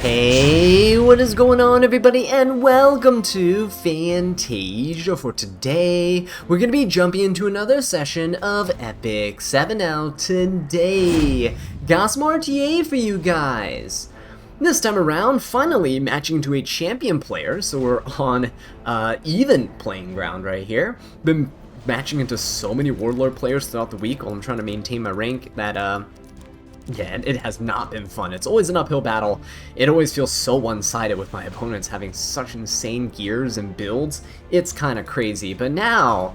Hey, what is going on everybody, and welcome to Fantasia. For today, we're going to be jumping into another session of Epic 7L today. Got some RTA for you guys. This time around, finally matching to a champion player, so we're on even playing ground right here. Been matching into so many Warlord players throughout the week while I'm trying to maintain my rank that, yeah, it has not been fun. It's always an uphill battle. It always feels so one-sided with my opponents having such insane gears and builds. It's kind of crazy. But now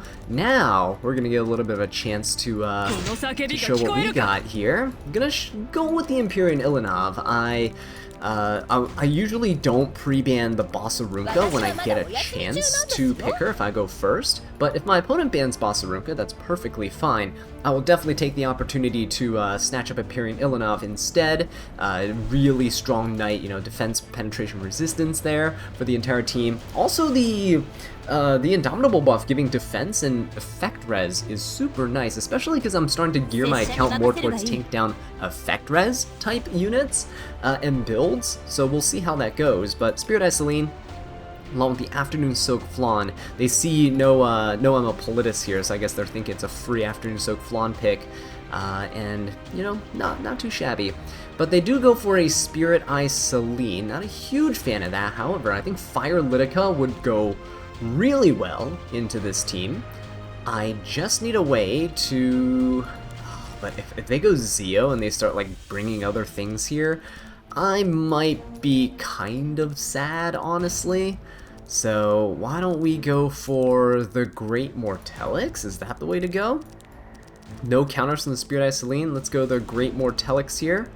we're gonna get a little bit of a chance to show what we got here. I'm gonna go with the Empyrean Ilanov. I usually don't pre-ban the Bossarunka when I get a chance to pick her if I go first, but if my opponent bans Bossarunka, that's perfectly fine. I will definitely take the opportunity to snatch up Empyrean Ilanov instead. Really strong knight, you know, defense, penetration, resistance there for the entire team. Also the Indomitable buff giving defense and effect res is super nice, especially because I'm starting to gear my account more towards tank down effect res type units and builds, so we'll see how that goes. But Spirit Eye Selene, along with the Afternoon Soak Flan, they see no Emma Politis here, so I guess they're thinking it's a free Afternoon Soak Flan pick, and you know, not too shabby. But they do go for a Spirit Eye Selene. Not a huge fan of that, however. I think Fire Litica would go really well into this team. I just need a way to... But if they go Zeo and they start like bringing other things here, I might be kind of sad, honestly. So why don't we go for the Great Mortelix? Is that the way to go? No counters from the Spirit Eye Selene. Let's go the Great Mortelix here.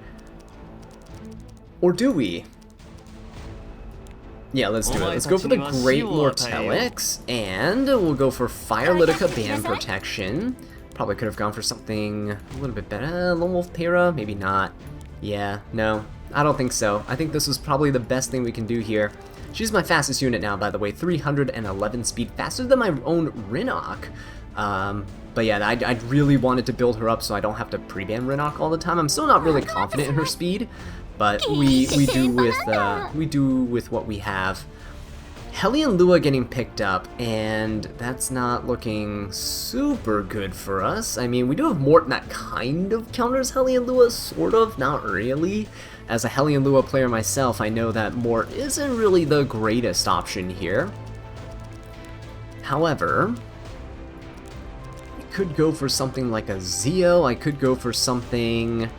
Or do we? Yeah, let's do it. Let's go for the Great Mortelix, and we'll go for Fire Litica Band Protection. Probably could have gone for something a little bit better. Lone Wolf Para? Maybe not. Yeah, no, I don't think so. I think this was probably the best thing we can do here. She's my fastest unit now, by the way. 311 speed, faster than my own Rinnock. But yeah, I really wanted to build her up so I don't have to pre-ban Rinnock all the time. I'm still not really confident in her speed, but we do with what we have. Hellion Lua getting picked up, and that's not looking super good for us. I mean, we do have Morton that kind of counters Hellion Lua, sort of, not really. As a Hellion Lua player myself, I know that Mort isn't really the greatest option here. However, I could go for something like a Zeo. I could go for something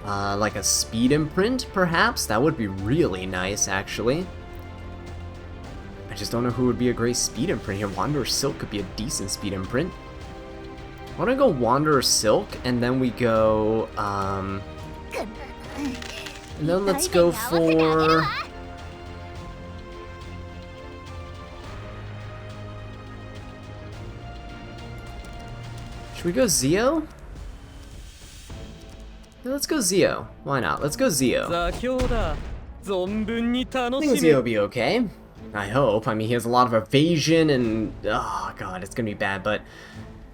like a Speed Imprint, perhaps. That would be really nice, actually. I just don't know who would be a great Speed Imprint here. Wanderer Silk could be a decent Speed Imprint. Why don't I go Wanderer Silk, and then we go, and then let's go for... Should we go Zeo? Yeah, let's go Zeo. Why not? Let's go Zeo. I think Zeo will be okay. I hope. I mean, he has a lot of evasion and... Oh god, it's gonna be bad, but...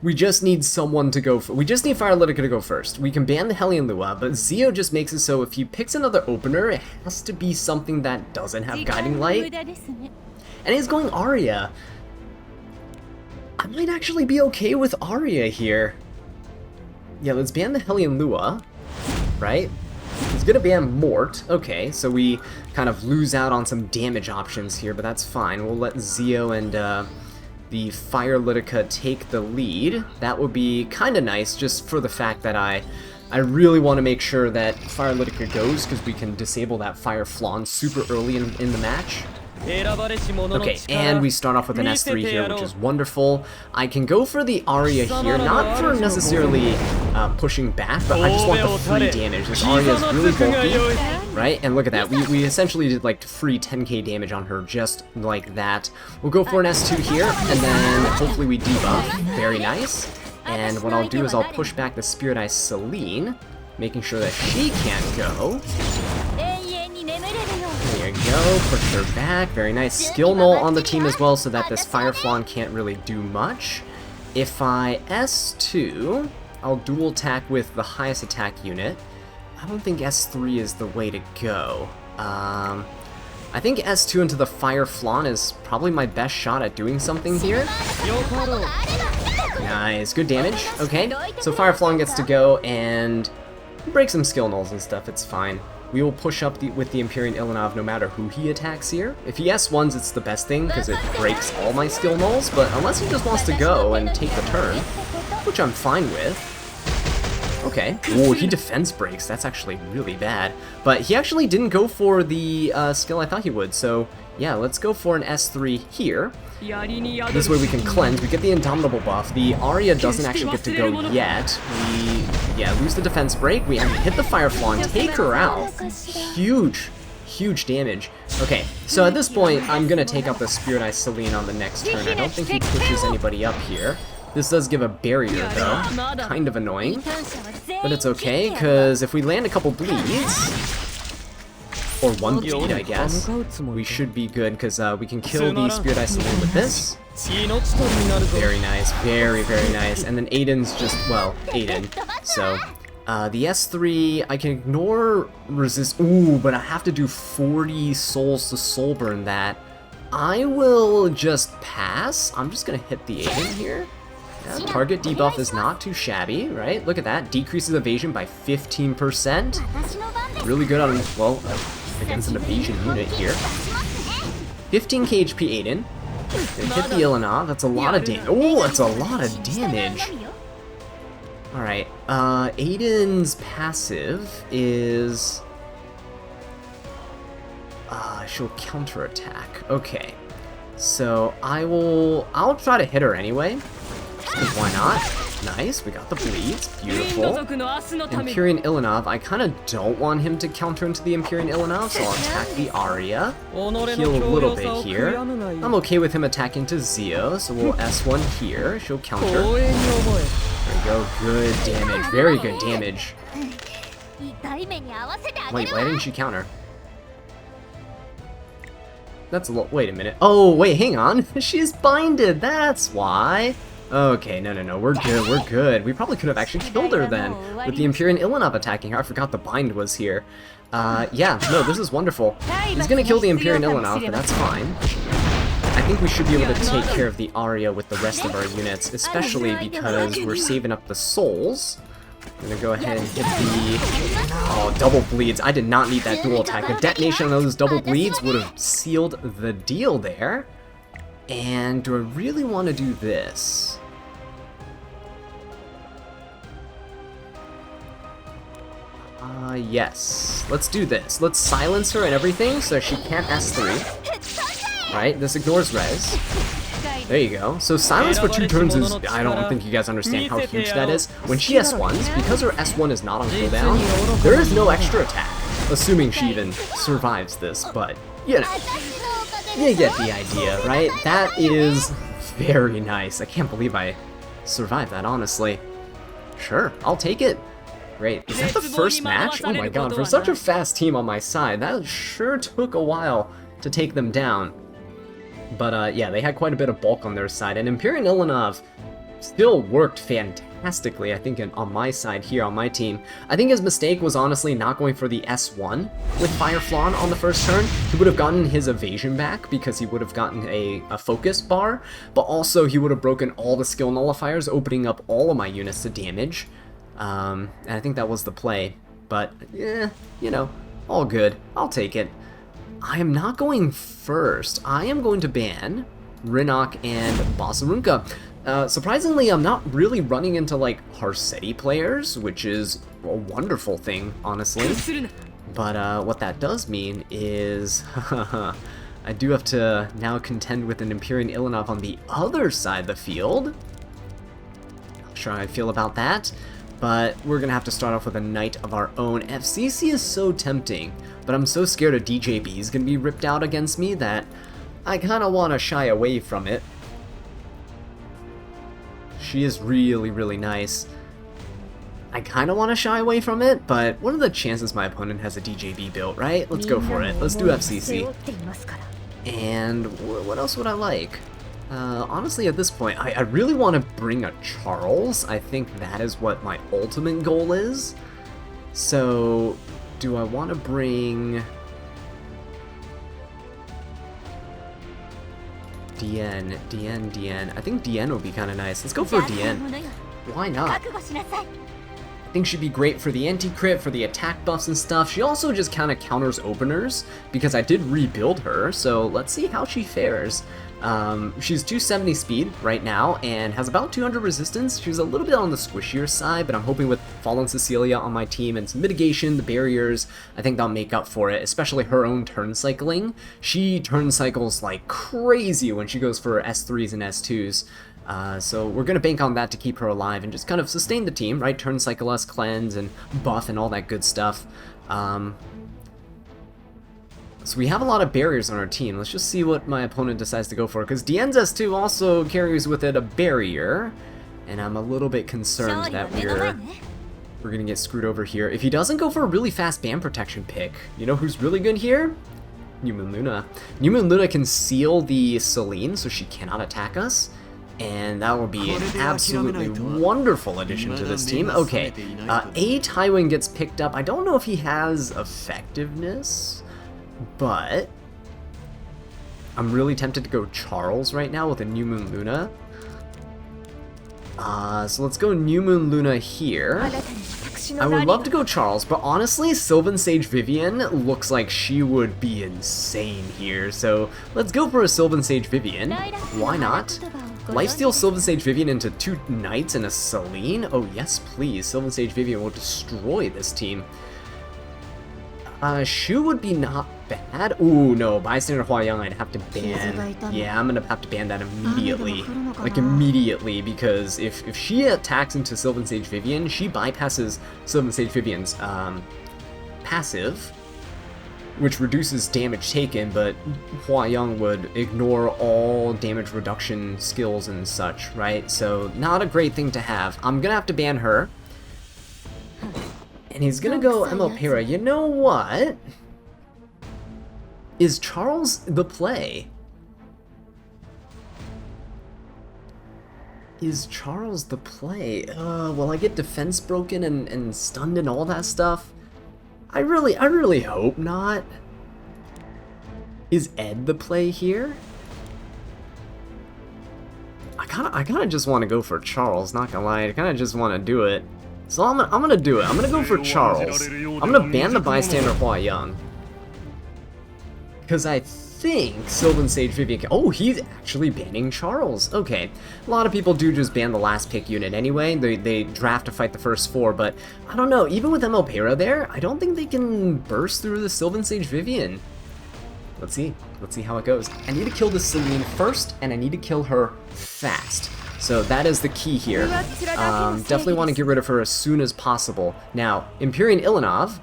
We just need someone to go... We just need Fire Litica to go first. We can ban the Hellion Lua, but Zeo just makes it so if he picks another opener, it has to be something that doesn't have Guiding Light. And he's going Arya. I might actually be okay with Arya here. Yeah, let's ban the Hellion Lua, right? He's gonna ban Mort. Okay, so we kind of lose out on some damage options here, but that's fine. We'll let Zeo and the Fire Litica take the lead. That would be kind of nice, just for the fact that I really want to make sure that Fire Litica goes, because we can disable that Fire Flan super early in the match. Okay, and we start off with an S3 here, which is wonderful. I can go for the Arya here, not for necessarily pushing back, but I just want the free damage. This Arya is really bulky, right? And look at that, we essentially did like free 10k damage on her just like that. We'll go for an S2 here, and then hopefully we debuff. Very nice. And what I'll do is I'll push back the Spirit Eye Selene, making sure that she can't go. There you go, push her back, very nice. Skill Null on the team as well, so that this Fire Flan can't really do much. If I S2, I'll dual attack with the highest attack unit. I don't think S3 is the way to go. I think S2 into the Fire Flan is probably my best shot at doing something here. Nice, good damage. Okay, so Fire Flan gets to go and break some skill nulls and stuff, it's fine. We will push up with the Empyrean Ilanov no matter who he attacks here. If he S1s, it's the best thing because it breaks all my skill nulls, but unless he just wants to go and take the turn, which I'm fine with. Okay. Oh, he defense breaks. That's actually really bad. But he actually didn't go for the skill I thought he would, so yeah, let's go for an S3 here. This way we can cleanse. We get the Indomitable buff. The Arya doesn't actually get to go yet. We, yeah, lose the defense break. We hit the Fire Flan, take her out. Huge, huge damage. Okay, so at this point, I'm going to take out the Spirit Eye Celine on the next turn. I don't think he pushes anybody up here. This does give a barrier, though. Kind of annoying. But it's okay, because if we land a couple bleeds, or one bleed, I guess, we should be good, because we can kill the Spirit Eye Celine with this. Very nice, very, very nice. And then Aiden's just, well, Aiden. So, the S3, I can ignore resist. Ooh, but I have to do 40 souls to soul burn that. I will just pass. I'm just going to hit the Aiden here. Yeah, target debuff is not too shabby, right? Look at that. Decreases evasion by 15%. Really good on, well, against an evasion unit here. 15k HP Aiden. Gonna hit the Ilanov. That's a lot of damage. Oh, that's a lot of damage. Alright, Aiden's passive is... she'll counterattack. Okay. So, I'll try to hit her anyway. Why not? Nice, we got the bleeds. Beautiful. Empyrean Ilanov, I kind of don't want him to counter into the Empyrean Ilanov, so I'll attack the Arya. Heal a little bit here. I'm okay with him attacking to Zio, so we'll S1 here. She'll counter. There we go, good damage. Very good damage. Wait, why didn't she counter? That's a lot. Wait a minute. Oh, wait, hang on. She's binded, that's why. Okay, no, we're good, we're good. We probably could have actually killed her then, with the Empyrean Ilanov attacking her. I forgot the bind was here. Yeah, no, this is wonderful. He's gonna kill the Empyrean Ilanov, but that's fine. I think we should be able to take care of the Arya with the rest of our units, especially because we're saving up the souls. I'm gonna go ahead and hit the... Oh, double bleeds. I did not need that dual attack. The detonation of those double bleeds would have sealed the deal there. And do I really want to do this? Yes. Let's do this. Let's silence her and everything so she can't S3. Right? This ignores res. There you go. So silence for 2 turns is... I don't think you guys understand how huge that is. When she S1s, because her S1 is not on cooldown, there is no extra attack. Assuming she even survives this, but, you know. You get the idea, right? That is very nice. I can't believe I survived that, honestly. Sure, I'll take it. Great. Is that the first match? Oh my god, for such a fast team on my side, that sure took a while to take them down. But yeah, they had quite a bit of bulk on their side, and Empyrean Ilanov still worked fantastically, I think, on my side here, on my team. I think his mistake was honestly not going for the S1 with Fire Flan on the first turn. He would have gotten his evasion back because he would have gotten a focus bar, but also he would have broken all the skill nullifiers, opening up all of my units to damage. And I think that was the play. But, yeah, you know, all good. I'll take it. I am not going first. I am going to ban Rinok and Basarunka. Surprisingly, I'm not really running into, like, Harsetti players, which is a wonderful thing, honestly. But what that does mean is I do have to now contend with an Empyrean Ilanov on the other side of the field. Not sure how I feel about that, but we're gonna have to start off with a knight of our own. FCC is so tempting, but I'm so scared a DJB is gonna be ripped out against me that I kinda wanna shy away from it. She is really, really nice. I kinda wanna shy away from it, but what are the chances my opponent has a DJB built, right? Let's go for it. Let's do FCC. And what else would I like? Honestly, at this point, I really want to bring a Charles. I think that is what my ultimate goal is. So, do I want to bring Dien? I think Dien would be kind of nice. Let's go for Dien. Why not? I think she'd be great for the anti-crit, for the attack buffs and stuff. She also just kind of counters openers, because I did rebuild her, so let's see how she fares. She's 270 speed right now, and has about 200 resistance. She's a little bit on the squishier side, but I'm hoping with Fallen Cecilia on my team and some mitigation, the barriers, I think that'll make up for it, especially her own turn cycling. She turn cycles like crazy when she goes for S3s and S2s. So we're going to bank on that to keep her alive and just kind of sustain the team, right? Turn cycle us, cleanse, and buff and all that good stuff. So we have a lot of barriers on our team. Let's just see what my opponent decides to go for, because Dien's S2 also carries with it a barrier, and I'm a little bit concerned that we're going to get screwed over here. If he doesn't go for a really fast band protection pick, you know who's really good here? New Moon Luna. New Moon Luna can seal the Celine, so she cannot attack us. And that will be an absolutely wonderful addition to this team. Okay, A Tywin gets picked up. I don't know if he has effectiveness, but I'm really tempted to go Charles right now with a New Moon Luna. So let's go New Moon Luna here. I would love to go Charles, but honestly, Sylvan Sage Vivian looks like she would be insane here. So let's go for a Sylvan Sage Vivian. Why not? Lifesteal Sylvan Sage Vivian into 2 Knights and a Celine? Oh yes, please. Sylvan Sage Vivian will destroy this team. Shu would be not bad. Ooh, no, Bystander Huayang I'd have to ban. Yeah, I'm gonna have to ban that immediately. Like, immediately, because if she attacks into Sylvan Sage Vivian, she bypasses Sylvan Sage Vivian's passive, which reduces damage taken, but Huayang would ignore all damage reduction skills and such, right? So, not a great thing to have. I'm gonna have to ban her. And he's gonna go ML. You know what? Is Charles the play? Is Charles the play? Will I get defense broken and stunned and all that stuff? I really hope not. Is Ed the play here? I kinda just want to go for Charles, not gonna lie. I kinda just want to do it. So I'm gonna do it. I'm gonna go for Charles. I'm gonna ban the Bystander Huayang. Because I think Sylvan Sage Vivian can— oh, he's actually banning Charles. Okay. A lot of people do just ban the last pick unit anyway. They draft to fight the first 4, but I don't know. Even with ML there, I don't think they can burst through the Sylvan Sage Vivian. Let's see. Let's see how it goes. I need to kill the Celine first, and I need to kill her fast. So that is the key here. Definitely want to get rid of her as soon as possible. Now, Empyrean Ilanov,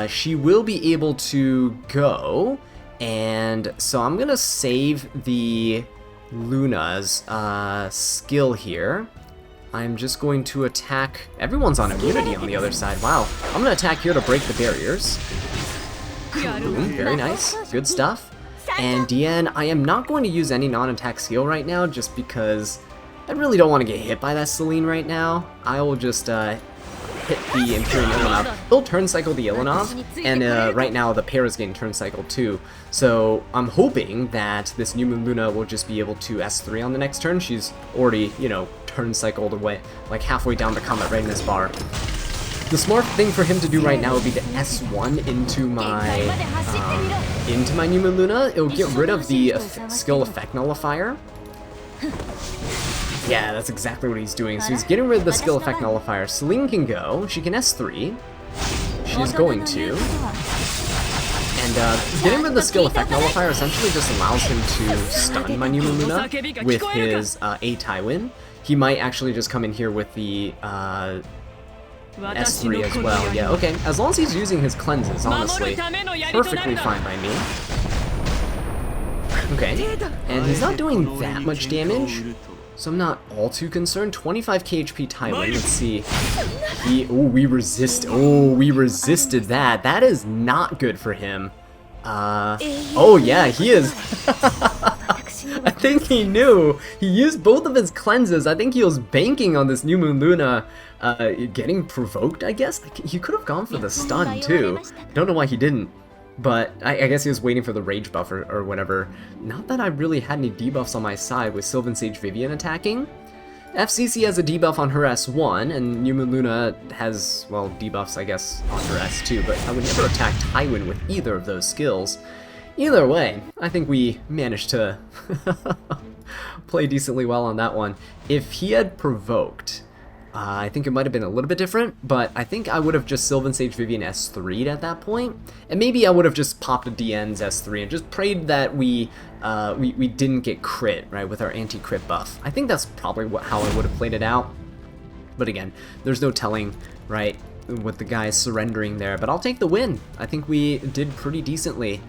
she will be able to go, and so I'm going to save the Luna's skill here. I'm just going to attack— everyone's on immunity on the other side. Wow. I'm going to attack here to break the barriers. Boom, very nice. Good stuff. And Dien, I am not going to use any non-attack skill right now just because I really don't want to get hit by that Celine right now. I will just hit the Imperial Ilanov. He'll turn cycle the Ilanov, and right now the pair is getting turn cycled too. So I'm hoping that this New Moon Luna will just be able to S3 on the next turn. She's already, you know, turn cycled away, like halfway down the combat readiness bar. The smart thing for him to do right now would be to S1 into my New Moon Luna. It'll get rid of the skill effect nullifier. Yeah, that's exactly what he's doing. So he's getting rid of the skill effect nullifier. Celine can go. She can S3. She's going to. And getting rid of the skill effect nullifier essentially just allows him to stun my New Moon Luna with his A Tywin. He might actually just come in here with the S3 as well. Yeah, okay. As long as he's using his cleanses, honestly, perfectly fine by me. Okay, and he's not doing that much damage, so I'm not all too concerned. 25k HP Tywin, let's see. We resisted that. That is not good for him. Oh yeah, he is. I think he knew. He used both of his cleanses. I think he was banking on this New Moon Luna getting provoked, I guess. He could have gone for the stun, too. Don't know why he didn't. But I guess he was waiting for the rage buff or whatever. Not that I really had any debuffs on my side with Sylvan Sage Vivian attacking. FCC has a debuff on her S1, and New Moon Luna has, well, debuffs, I guess, on her S2, but I would never attack Tywin with either of those skills. Either way, I think we managed to play decently well on that one. If he had provoked, I think it might have been a little bit different, but I think I would have just Sylvan Sage Vivian S3'd at that point, and maybe I would have just popped a DN's S3 and just prayed that we didn't get crit, right, with our anti-crit buff. I think that's probably how I would have played it out, but again, there's no telling, right, with the guy surrendering there, but I'll take the win. I think we did pretty decently.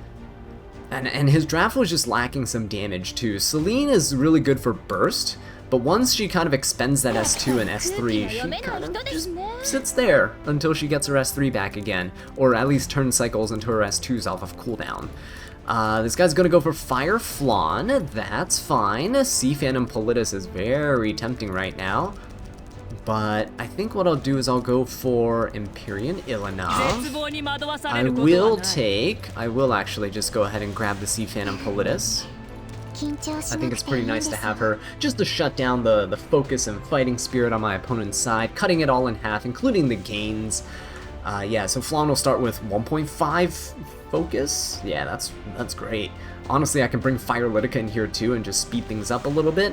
And his draft was just lacking some damage too. Celine is really good for burst, but once she kind of expends that S2 and S3, she kind of just sits there until she gets her S3 back again, or at least turn cycles into her S2s off of cooldown. This guy's gonna go for Fire Flawn, that's fine. Sea Phantom Politis is very tempting right now. But I think what I'll do is I'll go for Empyrean Ilanov. I will actually just go ahead and grab the Sea Phantom Politis. I think it's pretty nice to have her just to shut down the focus and fighting spirit on my opponent's side, cutting it all in half, including the gains. Yeah, so Flan will start with 1.5 focus. Yeah, that's great. Honestly, I can bring Fire Litica in here too and just speed things up a little bit.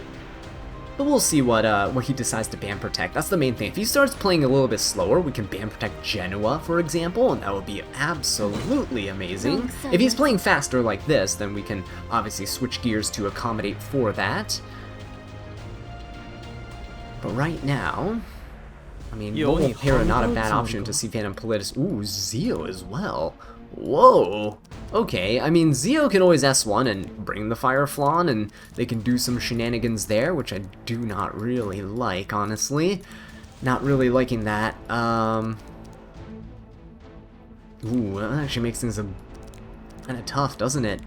But we'll see what he decides to ban protect. That's the main thing. If he starts playing a little bit slower, we can ban protect Genoa, for example, and that would be absolutely amazing. If he's playing faster like this, then we can obviously switch gears to accommodate for that. But right now, I mean, Lowell Hera not a bad option to see Phantom Politis. Ooh, Zeo as well. Whoa. Okay, I mean, Zeo can always S1 and bring the Fire Flawn, and they can do some shenanigans there, which I do not really like, honestly. Not really liking that. Ooh, that actually makes things kind of tough, doesn't it?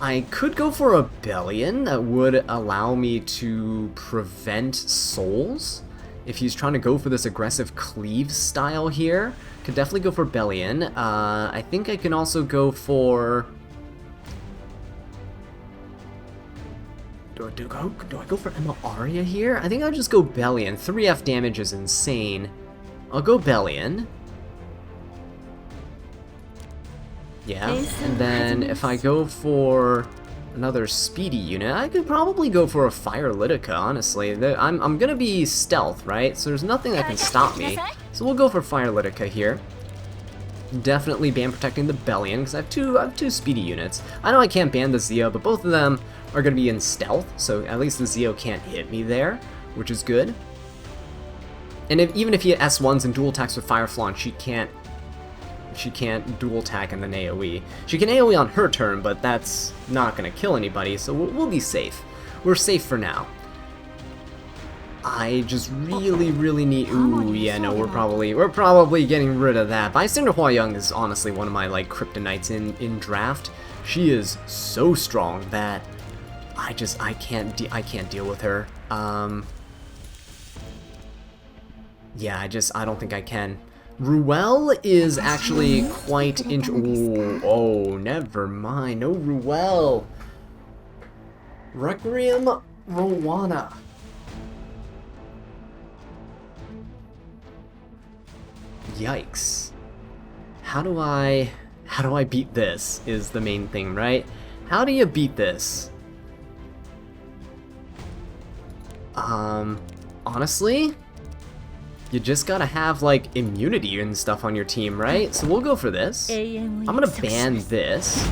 I could go for a Bellion that would allow me to prevent souls. If he's trying to go for this aggressive cleave style here, could definitely go for Bellion. I think I can also go for... Do I go for Emma Aria here? I think I'll just go Bellion. 3F damage is insane. I'll go Bellion. Yeah, and then if I go for another speedy unit, I could probably go for a Fire Litica, honestly. I'm gonna be stealth, right? So there's nothing that can stop me. So we'll go for Fire Litica here. Definitely ban protecting the Bellion, because I have two speedy units. I know I can't ban the Zeo, but both of them are gonna be in stealth, so at least the Zeo can't hit me there, which is good. And even if he S1s and dual attacks with Fire Flawn, she can't dual attack and then AoE. She can AoE on her turn, but that's not going to kill anybody, so we'll be safe. We're safe for now. I just really need... Ooh, yeah, no, we're probably getting rid of that. Bystander Hua Young is honestly one of my, like, kryptonites in draft. She is so strong that I can't deal with her. Yeah, I don't think I can. Ruel is actually quite oh, never mind. No Ruel. Requiem Rowana. Yikes. How do I beat this is the main thing, right? How do you beat this? Honestly, you just gotta have, like, immunity and stuff on your team, right? So we'll go for this. I'm gonna ban this.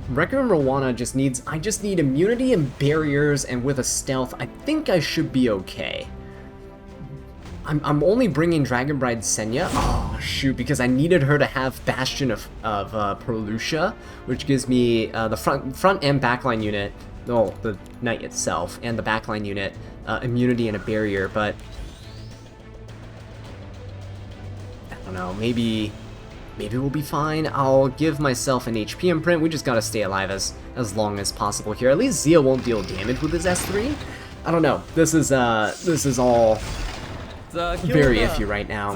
Requiem Rowana just needs... I just need immunity and barriers, and with a stealth, I think I should be okay. I'm only bringing Dragon Bride Senya. Oh, shoot, because I needed her to have Bastion of Perlucia, which gives me the front and backline unit, well, the knight itself, and the backline unit, immunity and a barrier, but... I don't know, maybe maybe we'll be fine. I'll give myself an HP imprint. We just gotta stay alive as long as possible here. At least Zio won't deal damage with his S3. I don't know. This is all very iffy right now.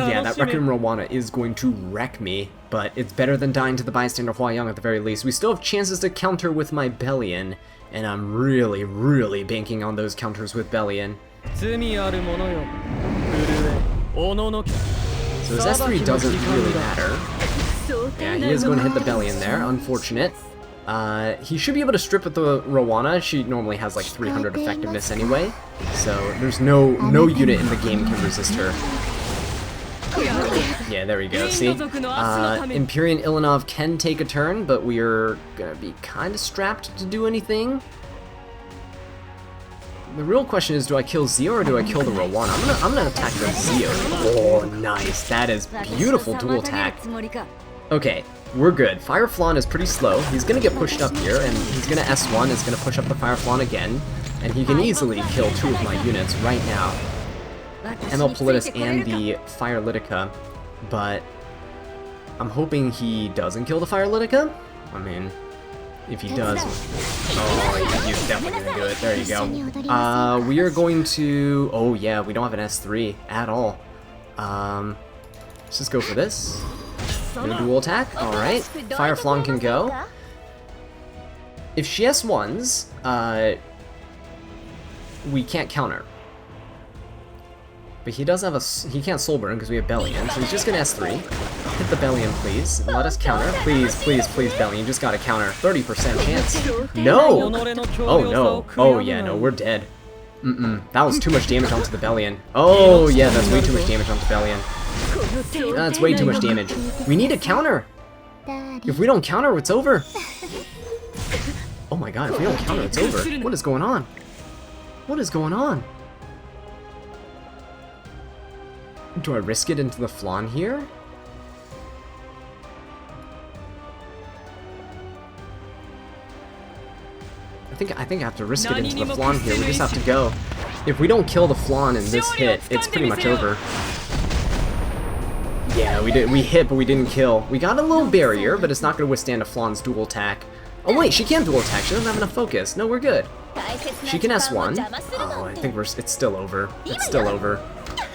Yeah, that Requiem Rowana is going to wreck me, but it's better than dying to the bystander Huayang at the very least. We still have chances to counter with my Bellion, and I'm really, really banking on those counters with Bellion. So his S3 doesn't really matter. Yeah, he is going to hit the Bellion there, unfortunate. He should be able to strip with the Rowana. She normally has like 300 effectiveness anyway, so there's no unit in the game can resist her. Yeah, there we go, see? Empyrean Ilanov can take a turn, but we're gonna be kind of strapped to do anything. The real question is, do I kill Zio or do I kill the Rowana? I'm gonna attack the Zio. Oh, nice. That is beautiful dual attack. Okay, we're good. Fire Flan is pretty slow. He's gonna get pushed up here, and he's gonna S1, is gonna push up the Fire Flan again, and he can easily kill 2 of my units right now. ML Politis and the Fire Litica, but I'm hoping he doesn't kill the Fire Litica. I mean, if he does, oh, he's definitely gonna do it. There you go. We are going to, oh yeah, we don't have an S3 at all. Let's just go for this. No dual attack. All right, Fire Flan can go. If she S1s, we can't counter. But he does have he can't Soul Burn because we have Bellion, so he's just gonna S3. Hit the Bellion, please. Let us counter. Please, please, please, Bellion, just gotta counter. 30% chance. No! Oh no. Oh yeah, no, we're dead. That was too much damage onto the Bellion. Oh yeah, that's way too much damage onto Bellion. That's way too much damage. We need a counter! If we don't counter, it's over. Oh my god, if we don't counter, it's over. What is going on? What is going on? Do I risk it into the Flan here? I think I have to risk it into the Flan here. We just have to go. If we don't kill the Flan in this hit, it's pretty much over. Yeah, we did. We hit, but we didn't kill. We got a little barrier, but it's not going to withstand a Flan's dual attack. Oh wait, she can dual attack. She doesn't have enough focus. No, we're good. She can S1. Oh, I think it's still over. It's still over.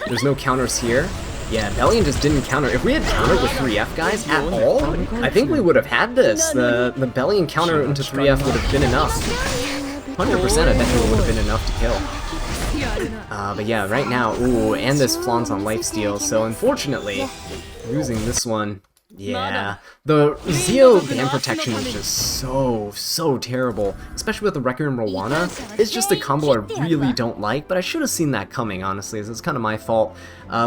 There's no counters here. Yeah, Bellion just didn't counter. If we had countered with 3F guys at all, I think we would have had this. The Bellion counter into 3F would have been enough. 100% I bet it would have been enough to kill. But yeah, right now, ooh, and this Flan's on lifesteal, so unfortunately, losing this one, yeah. The Zio band protection is just so terrible, especially with the Requiem Rowana. It's just a combo I really don't like, but I should have seen that coming, honestly, so it's kind of my fault.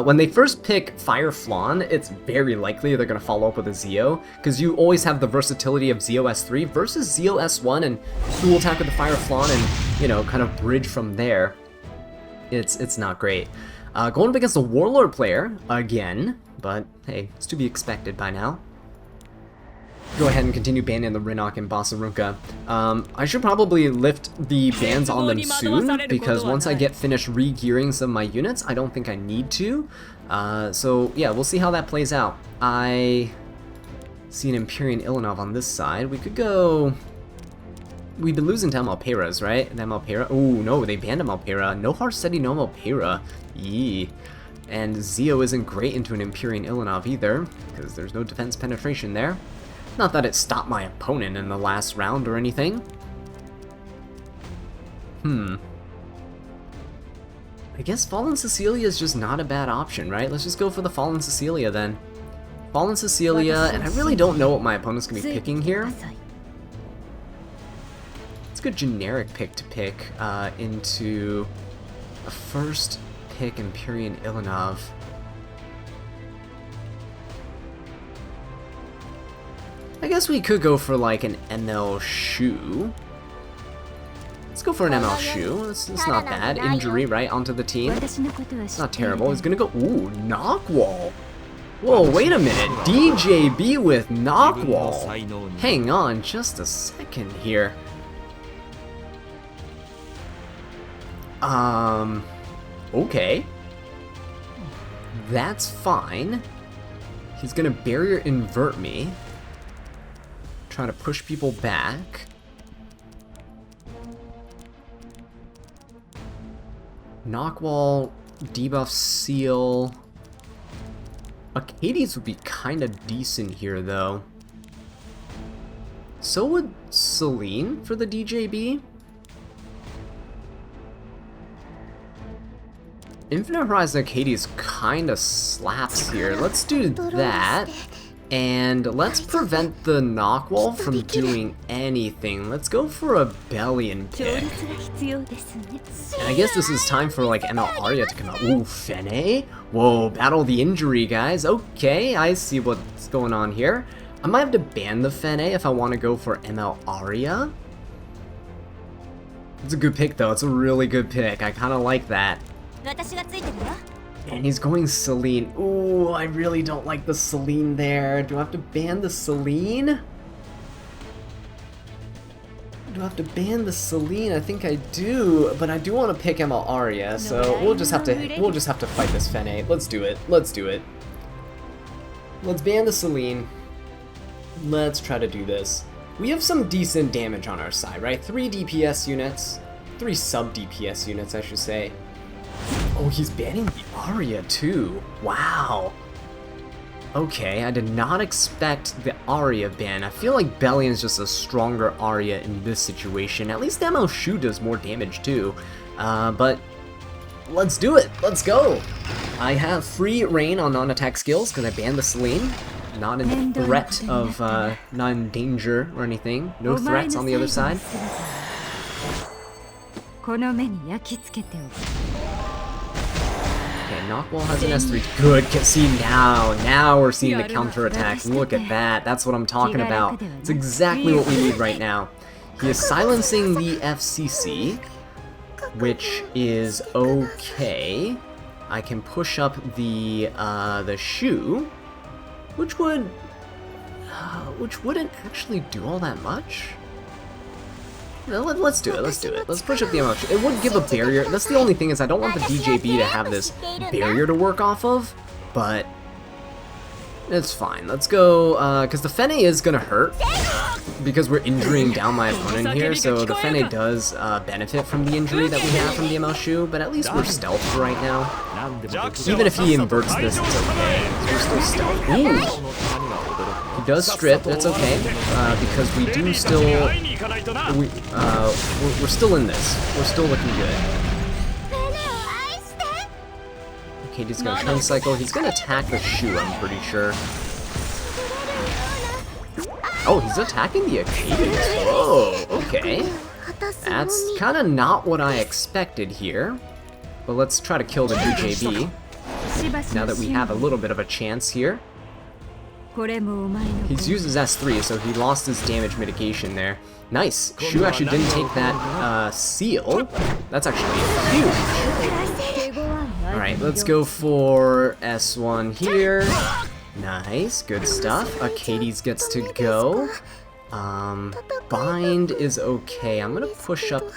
When they first pick Fire Flan, it's very likely they're going to follow up with a Zio, because you always have the versatility of Zio S3 versus Zio S1, and dual attack with the Fire Flan and, you know, kind of bridge from there. It's not great. Going up against a Warlord player, again, but hey, it's to be expected by now. Go ahead and continue banning the Rinok and Basarunka. I should probably lift the bans on them soon, because once I get finished re-gearing some of my units, I don't think I need to. So yeah, we'll see how that plays out. I see an Empyrean Ilanov on this side. We could go... We've been losing to Amalpeiras, right? And Amalpeira. Ooh, no, they banned Amalpeira. No Harseti, no Amalpeira. Yee. And Zio isn't great into an Empyrean Ilanov either, because there's no defense penetration there. Not that it stopped my opponent in the last round or anything. I guess Fallen Cecilia is just not a bad option, right? Let's just go for the Fallen Cecilia then. Fallen Cecilia, and I really don't know what my opponent's going to be picking here. It's a good generic pick to pick into a first pick Empyrean Ilanov. I guess we could go for like an ML Shu. Let's go for an ML Shu. It's not bad. Injury, right, onto the team. It's not terrible. He's gonna go, ooh, Knockwall. Whoa, wait a minute. DJB with Knockwall. Hang on just a second here. Okay. That's fine. He's gonna barrier invert me. Trying to push people back. Knockwall, debuff seal. Acades would be kind of decent here, though. So would Celine for the DJB. Infinite Horizon Acades kind of slaps here. Let's do that. And let's prevent the Knockwall from doing anything. Let's go for a Bellion pick. And I guess this is time for like ML Arya to come out. Ooh, Fene? Whoa, battle the injury, guys. Okay, I see what's going on here. I might have to ban the Fene if I want to go for ML Arya. It's a good pick though, it's a really good pick. I kind of like that. And he's going Celine. Ooh, I really don't like the Celine there. Do I have to ban the Celine? Do I have to ban the Celine? I think I do, but I do want to pick ML Arya, so we'll just have to fight this Fene. Let's do it. Let's do it. Let's ban the Celine. Let's try to do this. We have some decent damage on our side, right? 3 DPS units. 3 sub DPS units, I should say. Oh, he's banning the Arya too. Wow. Okay, I did not expect the Arya ban. I feel like Bellion's just a stronger Arya in this situation. At least ML Shu does more damage too. But let's do it. Let's go. I have free reign on non-attack skills because I banned the Celine. Not in threat of, not in danger or anything. No threats on the other side. Okay, Knockwall has an S3. Good. See, now we're seeing the counterattacks. Look at that. That's what I'm talking about. It's exactly what we need right now. He is silencing the FCC, which is okay. I can push up the Shu, which wouldn't actually do all that much. No, let's do it. Let's do it. Let's push up the ammo. It would give a barrier. That's the only thing is I don't want the DJB to have this barrier to work off of, but it's fine. Let's go, because the Fene is gonna hurt because we're injuring down my opponent here. So the Fene does benefit from the injury that we have from the ML Shu, but at least we're stealth right now. Even if he inverts this, it's okay. We're still stealth. Ooh. He does strip, that's okay, because we do still, we're still in this. We're still looking good. Okay, he's gonna turn cycle. He's gonna attack the Shu, I'm pretty sure. Oh, he's attacking the Acadians. Whoa, okay. That's kind of not what I expected here. But let's try to kill the DJB. Now that we have a little bit of a chance here. He's used his S3, so he lost his damage mitigation there. Nice. Shu actually didn't take that seal. That's actually huge. Alright, let's go for S1 here. Nice, good stuff. Acades gets to go. Bind is okay. I'm gonna push up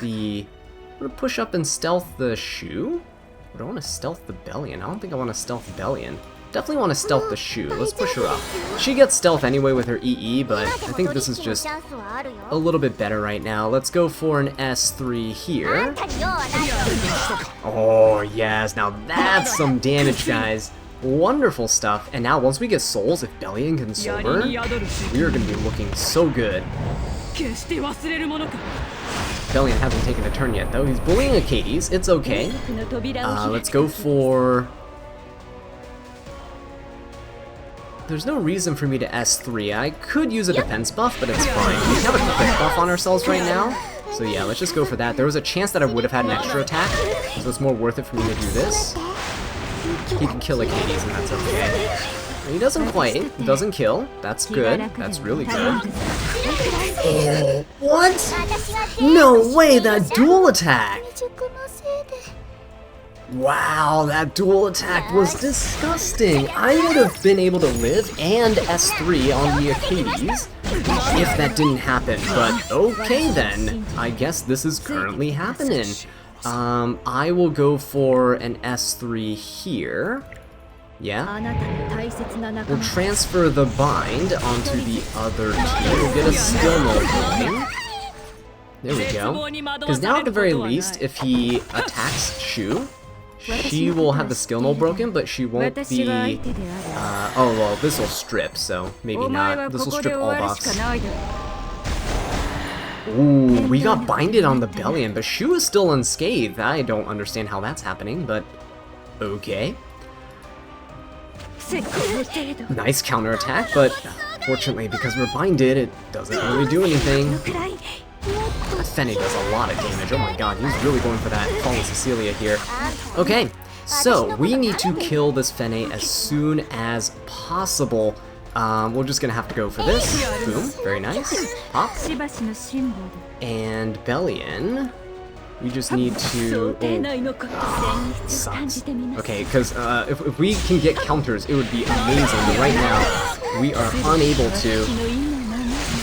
and stealth the Shu. But I want to stealth the Bellion. I don't think I want to stealth Bellion. Definitely want to stealth the Shu. Let's push her up. She gets stealth anyway with her EE, but I think this is just a little bit better right now. Let's go for an S3 here. Oh, yes. Now that's some damage, guys. Wonderful stuff. And now once we get souls, if Bellion can soul burn, we are going to be looking so good. Bellion hasn't taken a turn yet, though. He's bullying Acades. It's okay. Let's go for... There's no reason for me to S3. I could use a defense buff, but it's fine. We have a defense buff on ourselves right now. So yeah, let's just go for that. There was a chance that I would have had an extra attack, so it's more worth it for me to do this. He can kill Acades, and that's okay. He doesn't quite. He doesn't kill. That's good. That's really good. Oh, what? No way, that dual attack! Wow, that dual attack was disgusting. I would have been able to live and S3 on the Acades if that didn't happen, but okay then. I guess this is currently happening. I will go for an S3 here. Yeah? We'll transfer the bind onto the other team. We'll get a skill mode going. There we go. Because now at the very least, if he attacks Shu, she will have the skill null broken, but she won't be... oh, well, this will strip, so maybe not. This will strip all buffs. Ooh, we got binded on the Bellion, but Shu is still unscathed. I don't understand how that's happening, but okay. Nice counterattack, but fortunately, because we're binded, it doesn't really do anything. Fene does a lot of damage. Oh my god, he's really going for that Fallen Cecilia here. Okay, so we need to kill this Fene as soon as possible. We're just gonna have to go for this. Boom, very nice. Pop. And Bellion. We just need to... Oh, sucks. Okay, because if we can get counters, it would be amazing. But right now, we are unable to.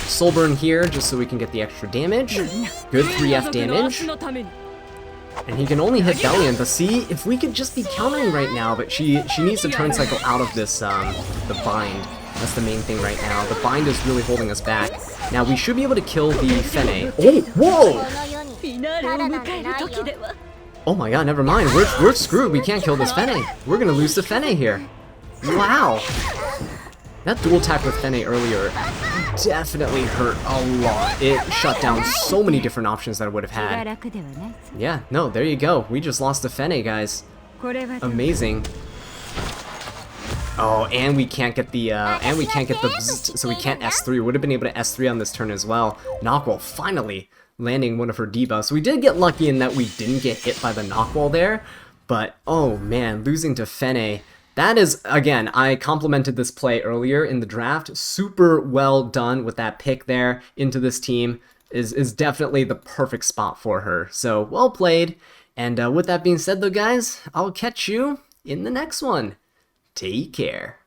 Soulburn here, just so we can get the extra damage. Good 3F damage. And he can only hit Bellion, but see, if we could just be countering right now, but she needs to turn cycle out of this, the bind. That's the main thing right now. The bind is really holding us back. Now, we should be able to kill the Fene. Oh, whoa! Oh my god, never mind. We're screwed. We can't kill this Fene. We're gonna lose the Fene here. Wow. That dual attack with Fene earlier definitely hurt a lot. It shut down so many different options that I would have had. Yeah, no, there you go. We just lost the Fene, guys. Amazing. Oh, and we can't get the bzzzt, so we can't S3. Would have been able to S3 on this turn as well. Knockwall finally landing one of her debuffs. We did get lucky in that we didn't get hit by the Knockwall there, but oh man, losing to Fene. That is, again, I complimented this play earlier in the draft. Super well done with that pick there into this team. Is definitely the perfect spot for her. So, well played. And with that being said though, guys, I'll catch you in the next one. Take care.